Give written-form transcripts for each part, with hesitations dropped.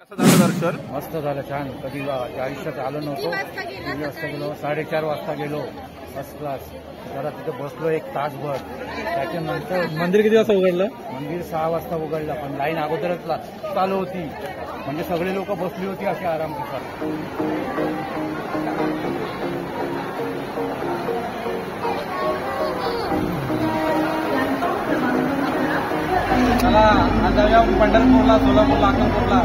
कसं झालं दर्शन? मस्त झालं, छान. कधी आयुष्यात आलो नव्हतो. 3 वाजता गेलो, 4:30 वाजता गेलो, फर्स्ट क्लास. जरा तिथं बसलो एक तासभर. त्याच्यानंतर मंदिर किती वाजता उघडलं? मंदिर 6 वाजता उघडलं, पण लाईन अगोदरच चालू होती. म्हणजे सगळे लोक बसली होती अशी आराम करतात. चला आज जाऊया पंढरपूरला, सोलापूरला, अक्कलकोटला.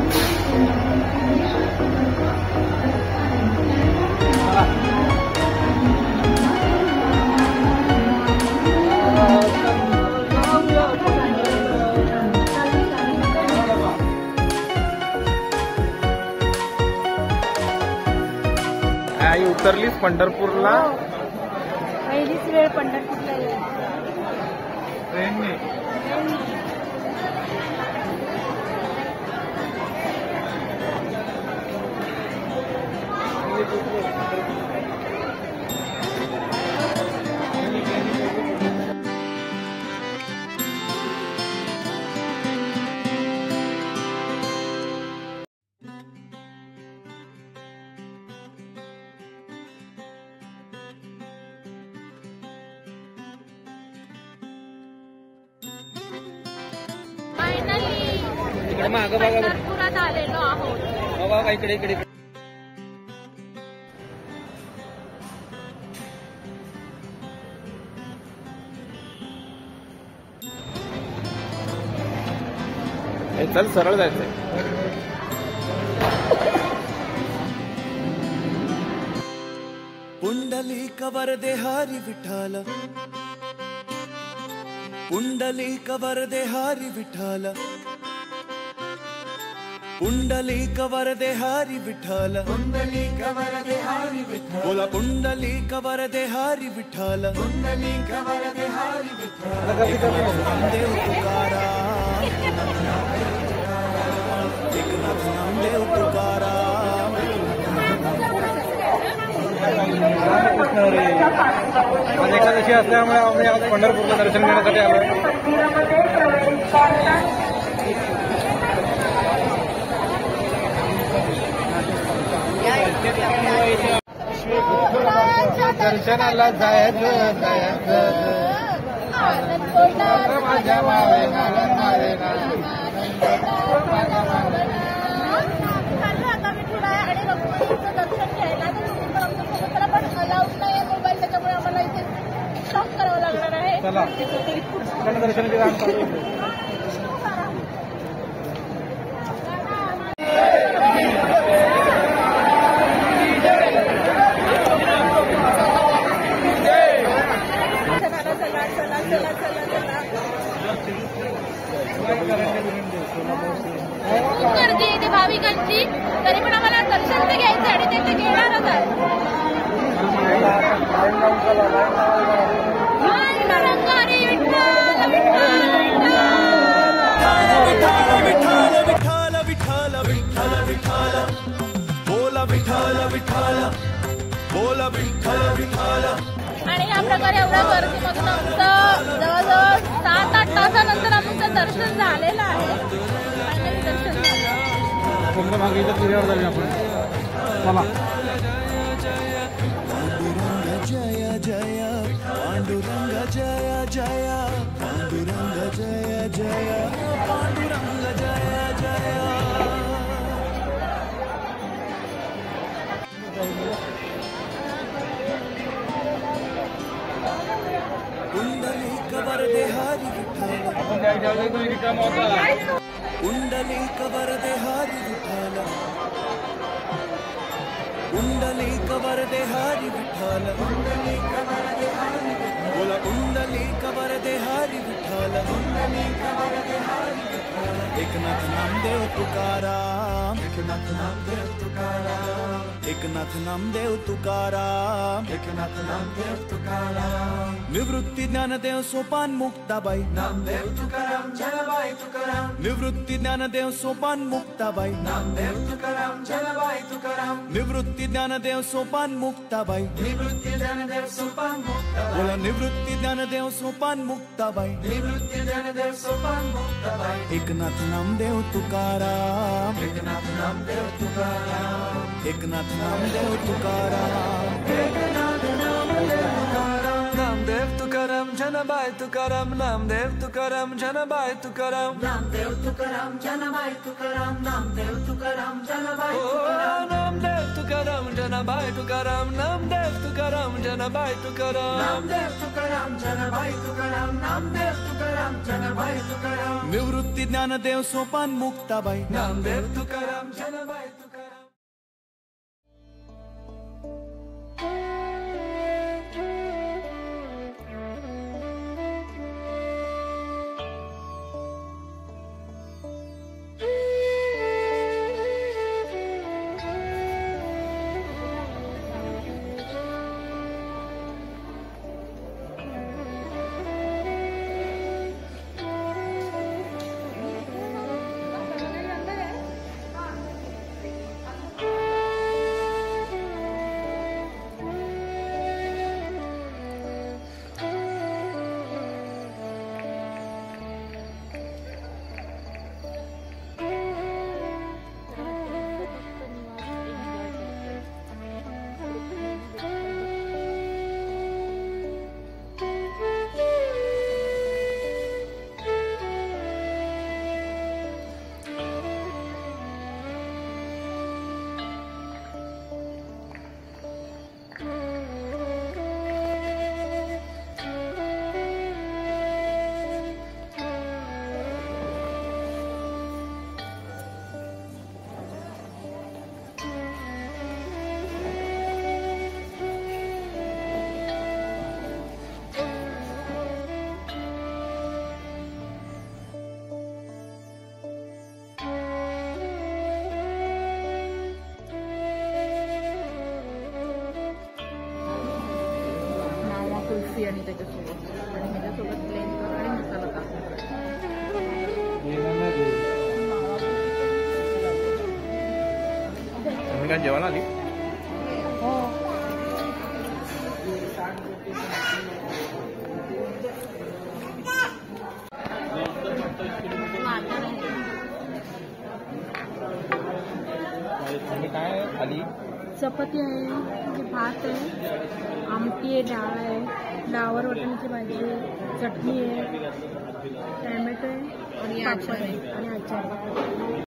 आई उतरलीस पंढरपूरला? पहिलीच वेळ पंढरपूरला ट्रेनने. इकडे मागं बघा, पंढरपुरात आलेलो आहोत. बघा इकडे इकडे. चल सरळ जायचंय. पुंडलिक वरदे हरी विठ्ठल, पुंडलिक वरदे हरी विठ्ठल, पुंडलिक वरदे हरी विठ्ठल, पुंडलिक वरदे हरी विठ्ठल. बोला पुंडलिक वरदे हरी विठ्ठल, पुंडलिक वरदे हरी विठ्ठल. नामदेव तुकाराम, एकनाथ नामदेव तुकाराम. आज एकादशी असल्यामुळे आम्ही आज पंढरपूरला दर्शन घेण्यासाठी आलोय. दर्शनाला जायचं माझ्या चला दर्शनाची रांग चालू. गर्दी येते भाविकांची, तरी पण आम्हाला दर्शन तर घ्यायचं आणि ते घेणारच आहे. विठ्ठल विठ्ठल विठ्ठल विठ्ठल, बोला विठ्ठल विठ्ठल, बोला विठ्ठल विठ्ठल. आणि या प्रकारे एवढ्या गर्दीमधून आमचं जवळजवळ 7-8 तासानंतर आमचं दर्शन झालेलं आहे. फायनली दर्शन झालं. चंद्रभागेच्या तीरावर जाऊया आपण. चला. जय जय पांडुरंग, जय जय पांडुरंग, जय जय पांडुरंग, जय जय. पुंडलिक वरदे हरी विठ्ठल, पुंडलिक वरदे हरी विठ्ठल, पुंडलिक वरदे हरी विठ्ठल, पुंडलिक वरदे हरी विठ्ठल. बोला पुंडलिक वरदे हरी विठ्ठल, पुंडलिक वरदे हरी विठ्ठल. एकनाथ नामदेव तुकाराम, एकनाथ नामदेव तुकाराम, एकनाथ नामदेव तुकाराम, एकनाथ नामदेव तुकाराम, निवृत्ती ज्ञानदेव सोपान मुक्ताबाई, नामदेव तुकाराम जनाबाई तुकाराम, निवृत्ती ज्ञानदेव सोपान मुक्ताबाई, नामदेव तुकाराम जनाबाई तुकाराम, निवृत्ती ज्ञानदेव सोपान मुक्ताबाई, निवृत्ती ज्ञानदेव सोपान मुक्ताबाई, बोला निवृत्ती ज्ञानदेव सोपान मुक्ताबाई, निवृत्ती ज्ञानदेव सोपान मुक्ताबाई, एकनाथ नामदेव तुकाराम, एकनाथ नामदेव तुकाराम, एकनाथ नामदेव तुकाराम, एकनाथ नामदेव तुकाराम, नामदेव तुकाराम जनाबाई तुकाराम, नामदेव तुकाराम जनाबाई तुकाराम, नामदेव तुकाराम जनाबाई तुकाराम, नामदेव तुकाराम जनाबाई तुकाराम, नामदेव तुकाराम जनाबाई तुकाराम, नामदेव तुकाराम जनाबाई तुकाराम, नामदेव तुकाराम जनाबाई तुकाराम, नामदेव तुकाराम जनाबाई तुकाराम, निवृत्ती ज्ञानदेव सोपान मुक्ताबाई, नामदेव तुकाराम जनाबाई तुकाराम. कुल्फी आणि त्याच्यासोबत आणि ह्याच्यासोबत प्लेन आणि मसाला टाकून तुम्ही काय जेवण आली? हो काय आली? चपाती आहे, भात आहे, आमटी आहे, डाळ आहे, डाळवर वाटाण्याची भाजी आहे, चटणी आहे, टॅमॅटो आहे आणि पापड आहे आणि आचार आहे.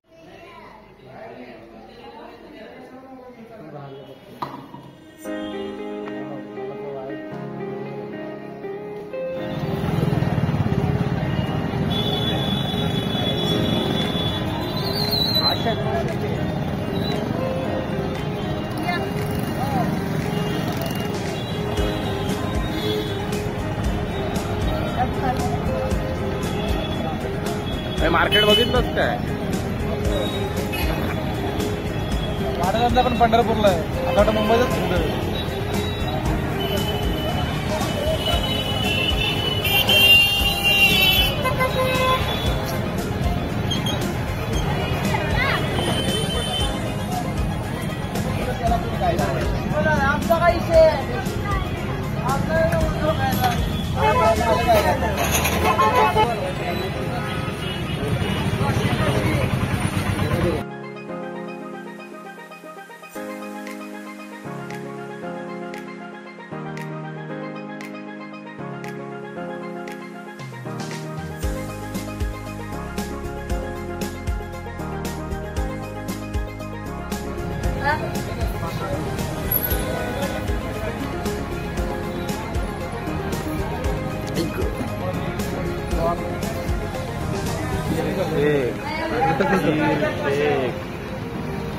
मार्केट बघितलंच काय? महाराजांचा पण पंढरपूरला आहे, आता वाटतं मुंबईतच सुंदर आहे. आमचा काही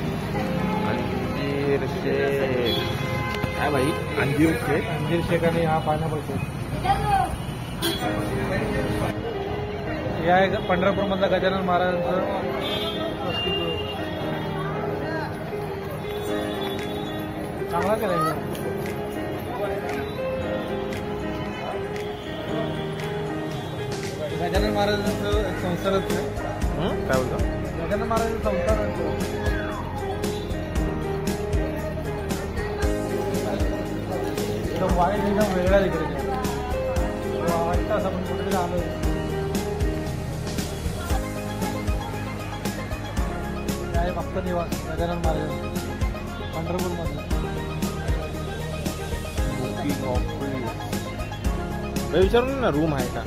अंजीर शेक काय भाई? अंजीर शेक आणि हा पायनॅपल शेक. या पंढरपूर मधला गजानन महाराजांचं चांगला केला गजानन महाराजांचं संसारच काय बोलतो? गजानन महाराजांचं संसारच एकदम वाईट एकदम वेगळा तिकडे वाटतं असं आपण कुठेतरी आलो. काय भक्त निवास गजानन महाराज पंढरपूरमधलं. विचारून ना रूम आहे का?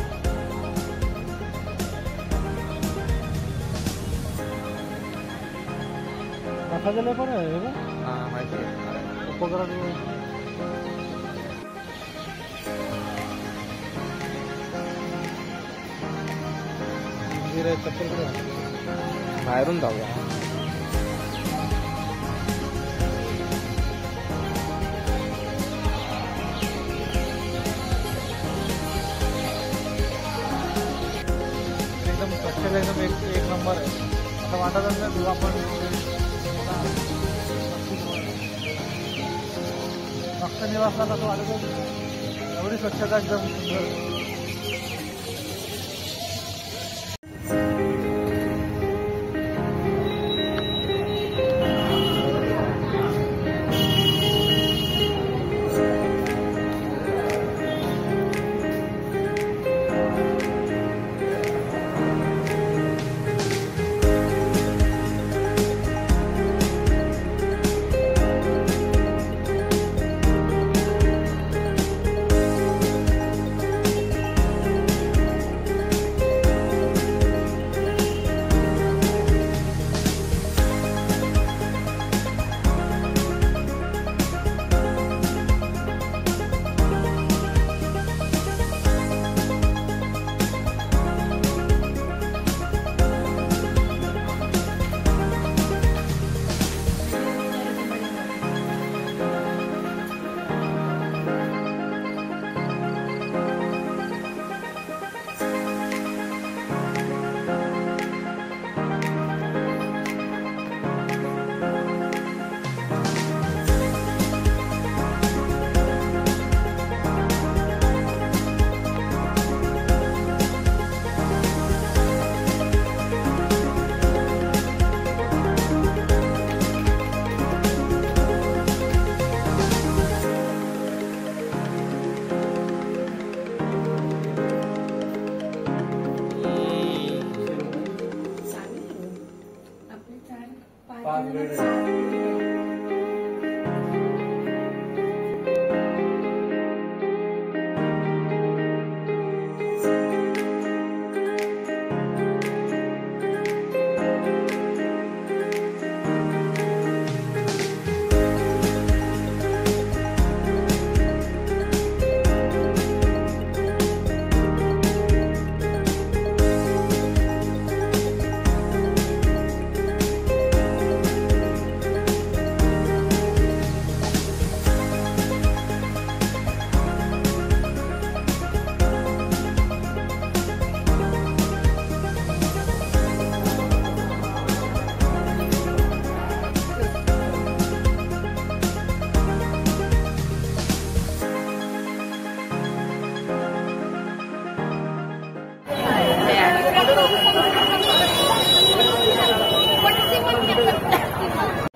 मसाला पण आहे का? हा माहिती आहे. उपकरण मंदिर आहे चप्पल बाहेरून जाऊया. एकदम स्वच्छ एकदम एक नंबर आहे. आता वाटत नाही तुला आपण भक्त निवासला कसं वाटत एवढी स्वच्छता एकदम सुंदर.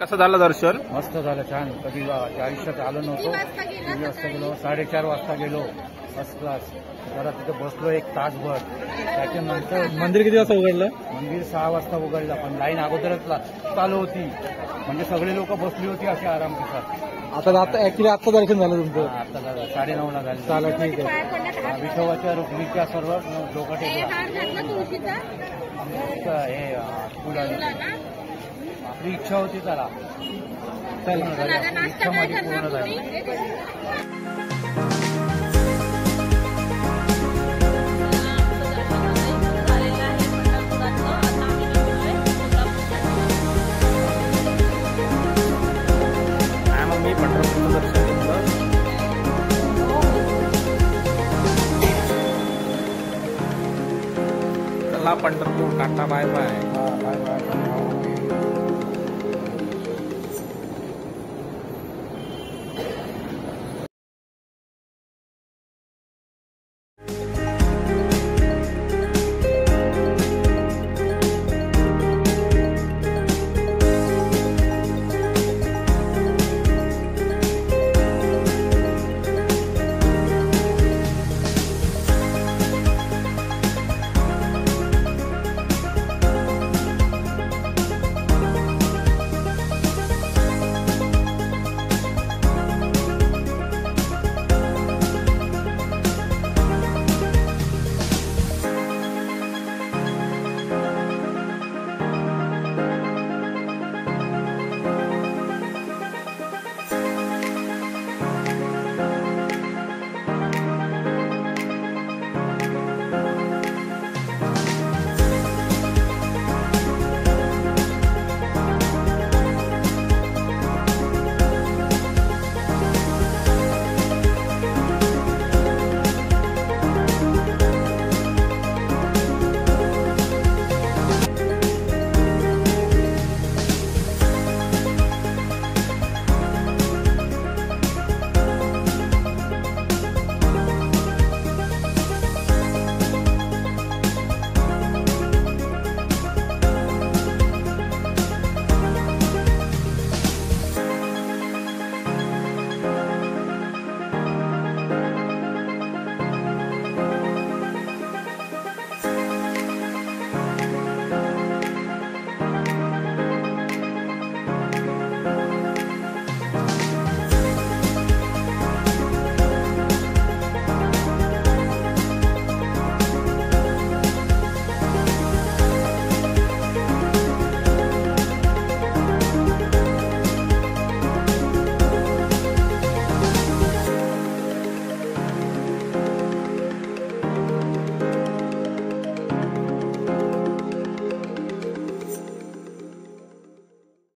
कसं झालं दर्शन? मस्त झालं, छान. कधी आयुष्यात आलो नव्हतो. 3 वाजता गेलो, 4:30 वाजता गेलो, फर्स्ट क्लास. जरा तिथे बसलो एक तासभर. त्याच्यानंतर मंदिर किती वाजता उघडलं? मंदिर 6 वाजता उघडलं, पण लाईन अगोदरच चालू होती. म्हणजे सगळे लोक बसली होती अशी आराम केला. आता ऍक्च्युली आत्ता दर्शन झालं तुमचं? आता झालं 9:30 झालं. चालेल, ठीक आहे. विठोबाच्या रुक्मिणीच्या सर्व लोक टेकला. हे आपली इच्छा होती त्याला पूर्ण झाली. इच्छा माझी पूर्ण झाली. मी पंढरपूरचं दर्शन घेतलं. चला Pandharpur, tata, bye bye. Bye bye.